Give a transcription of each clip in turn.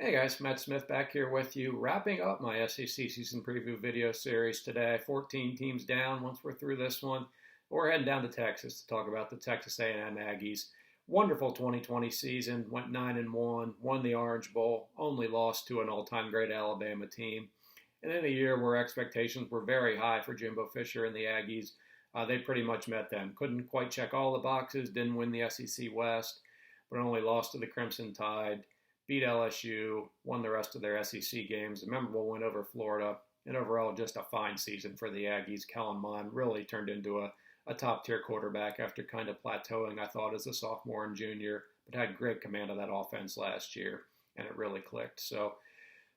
Hey guys, Matt Smith back here with you, wrapping up my SEC season preview video series today. 14 teams down. Once we're through this one, we're heading down to Texas to talk about the Texas A&M Aggies. Wonderful 2020 season, went 9-1, won the Orange Bowl, only lost to an all-time great Alabama team. And in a year where expectations were very high for Jimbo Fisher and the Aggies, they pretty much met them. Couldn't quite check all the boxes, didn't win the SEC West, but only lost to the Crimson Tide. Beat LSU, won the rest of their SEC games, a memorable win over Florida, and overall just a fine season for the Aggies. Mond really turned into a top-tier quarterback after kind of plateauing, I thought, as a sophomore and junior, but had great command of that offense last year, and it really clicked. So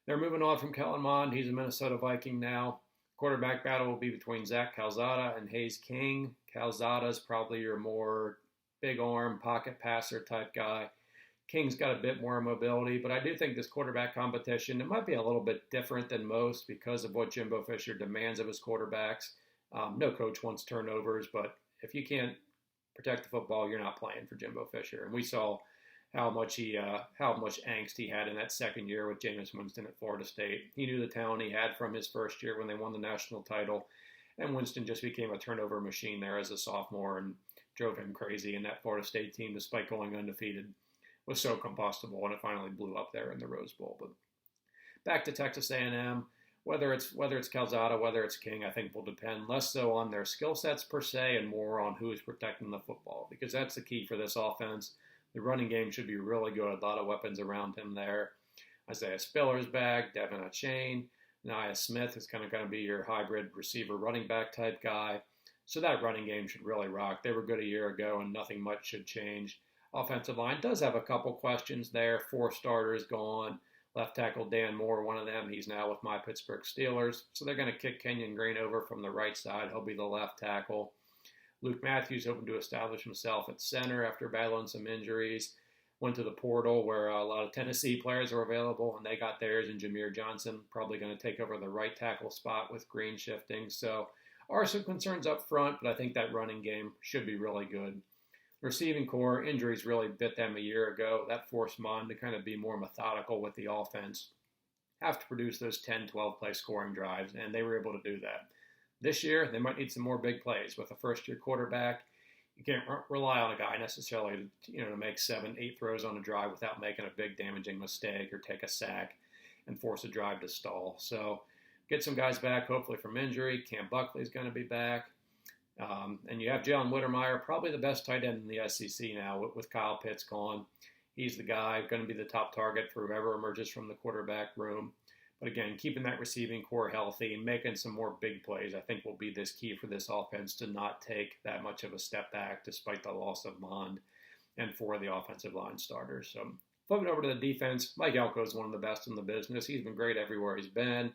they're moving on from Mond. He's a Minnesota Viking now. Quarterback battle will be between Zach Calzada and Hayes King. Calzada's probably your more big-arm, pocket passer type guy. King's got a bit more mobility, but I do think this quarterback competition, it might be a little bit different than most because of what Jimbo Fisher demands of his quarterbacks. No coach wants turnovers, but if you can't protect the football, you're not playing for Jimbo Fisher. And we saw how much angst he had in that second year with Jameis Winston at Florida State. He knew the talent he had from his first year when they won the national title, and Winston just became a turnover machine there as a sophomore and drove him crazy. And that Florida State team, despite going undefeated, was so combustible, and it finally blew up there in the Rose Bowl. But back to Texas A&M, whether it's Calzada, whether it's King, I think will depend less so on their skill sets per se and more on who is protecting the football, because that's the key for this offense. The running game should be really good. A lot of weapons around him there. Isaiah Spiller's back, Devin Achane, Nia Smith is kind of going to be your hybrid receiver running back type guy. So that running game should really rock. They were good a year ago, and nothing much should change. Offensive line does have a couple questions there. 4 starters gone. Left tackle Dan Moore, one of them. He's now with my Pittsburgh Steelers. So they're going to kick Kenyon Green over from the right side. He'll be the left tackle. Luke Matthews hoping to establish himself at center after battling some injuries. Went to the portal where a lot of Tennessee players were available, and they got theirs. And Jameer Johnson probably going to take over the right tackle spot with Green shifting. So are some concerns up front, but I think that running game should be really good. Receiving core, injuries really bit them a year ago. That forced Mond to kind of be more methodical with the offense, have to produce those 10, 12-play scoring drives, and they were able to do that. This year, they might need some more big plays. With a first-year quarterback, you can't rely on a guy necessarily to make 7, 8 throws on a drive without making a big damaging mistake or take a sack and force a drive to stall. So get some guys back, hopefully from injury. Cam Buckley's going to be back. And you have Jalen Wittermeyer, probably the best tight end in the SEC now with Kyle Pitts gone. He's the guy going to be the top target for whoever emerges from the quarterback room. But again, keeping that receiving core healthy and making some more big plays, I think will be this key for this offense to not take that much of a step back despite the loss of Mond and 4 of the offensive line starters. So flipping over to the defense, Mike Elko is one of the best in the business. He's been great everywhere he's been.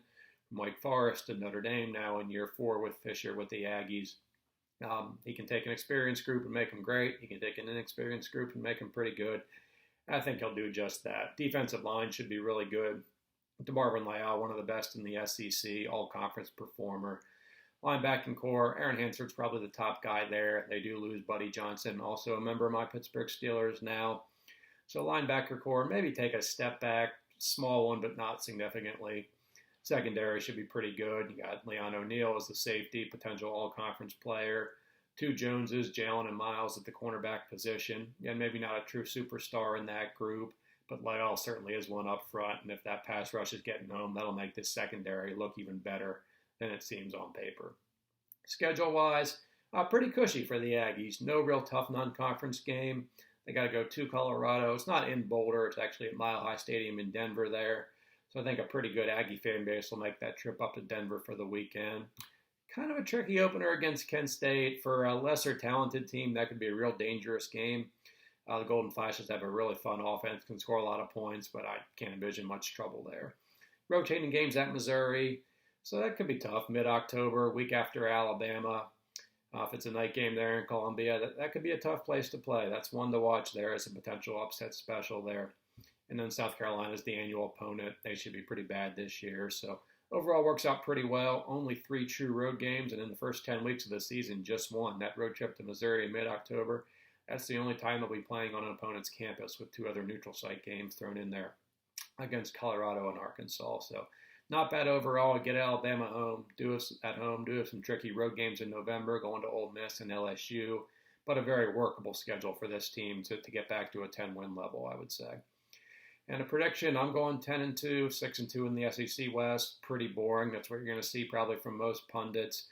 Mike Forrest to Notre Dame now in year 4 with Fisher with the Aggies. He can take an experienced group and make them great. He can take an inexperienced group and make them pretty good. I think he'll do just that. Defensive line should be really good. DeMarvin Leal, one of the best in the SEC, all-conference performer. Linebacking core, Aaron Hansford's probably the top guy there. They do lose Buddy Johnson, also a member of my Pittsburgh Steelers now. So linebacker core, maybe take a step back, small one, but not significantly. Secondary should be pretty good. You got Leon O'Neal as the safety, potential all-conference player. 2 Joneses, Jalen and Miles at the cornerback position. And maybe not a true superstar in that group, but Leal certainly is one up front. And if that pass rush is getting home, that'll make this secondary look even better than it seems on paper. Schedule-wise, pretty cushy for the Aggies. No real tough non-conference game. They got to go to Colorado. It's not in Boulder. It's actually at Mile High Stadium in Denver there. So I think a pretty good Aggie fan base will make that trip up to Denver for the weekend. Kind of a tricky opener against Kent State. For a lesser talented team, that could be a real dangerous game. The Golden Flashes have a really fun offense, can score a lot of points, but I can't envision much trouble there. Rotating games at Missouri, so that could be tough. Mid-October, week after Alabama. If it's a night game there in Columbia, that could be a tough place to play. That's one to watch there as a potential upset special there. And then South Carolina is the annual opponent. They should be pretty bad this year. So overall works out pretty well. Only 3 true road games, and in the first 10 weeks of the season, just one. That road trip to Missouri in mid-October, that's the only time they'll be playing on an opponent's campus with 2 other neutral site games thrown in there. against Colorado and Arkansas. So not bad overall. Get Alabama home, do us at home, do some tricky road games in November, going to Ole Miss and LSU, but a very workable schedule for this team to get back to a 10-win level, I would say. And a prediction, I'm going 10-2, 6-2 in the SEC West. Pretty boring. That's what you're going to see probably from most pundits.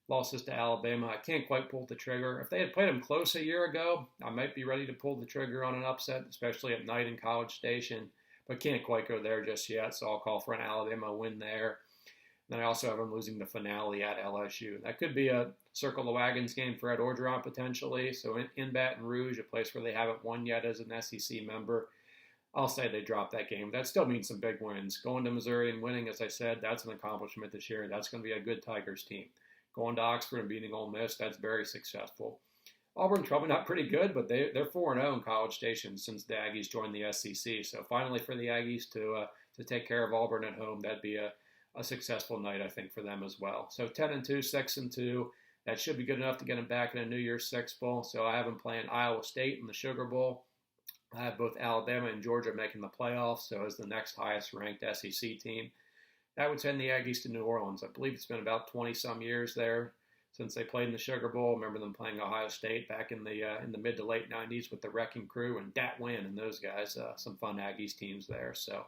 Losses to Alabama. I can't quite pull the trigger. If they had played them close a year ago, I might be ready to pull the trigger on an upset, especially at night in College Station. But can't quite go there just yet, so I'll call for an Alabama win there. Then I also have them losing the finale at LSU. That could be a circle the wagons game for Ed Orgeron potentially. So in Baton Rouge, a place where they haven't won yet as an SEC member, I'll say they drop that game. That still means some big wins. Going to Missouri and winning, as I said, that's an accomplishment this year. That's going to be a good Tigers team. Going to Oxford and beating Ole Miss, that's very successful. Auburn's probably not pretty good, but they're 4-0 in College Station since the Aggies joined the SEC. So finally for the Aggies to take care of Auburn at home, that'd be a successful night, I think, for them as well. So 10-2, 6-2. That should be good enough to get them back in a New Year's Six Bowl. So I have them playing Iowa State in the Sugar Bowl. I have both Alabama and Georgia making the playoffs, so as the next highest-ranked SEC team. That would send the Aggies to New Orleans. I believe it's been about 20-some years there since they played in the Sugar Bowl. I remember them playing Ohio State back in the mid to late 90s with the Wrecking Crew and Dat Win and those guys. Some fun Aggies teams there. So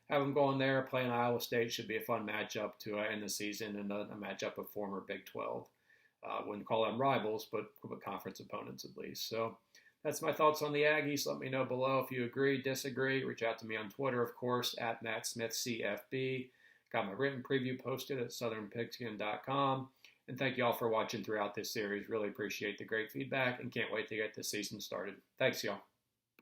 have them going there. Playing Iowa State should be a fun matchup to end the season and a matchup of former Big 12. Wouldn't call them rivals, but conference opponents at least. So that's my thoughts on the Aggies. Let me know below if you agree, disagree. Reach out to me on Twitter, of course, at MattSmithCFB. Got my written preview posted at southernpigskin.com. And thank you all for watching throughout this series. Really appreciate the great feedback and can't wait to get this season started. Thanks, y'all.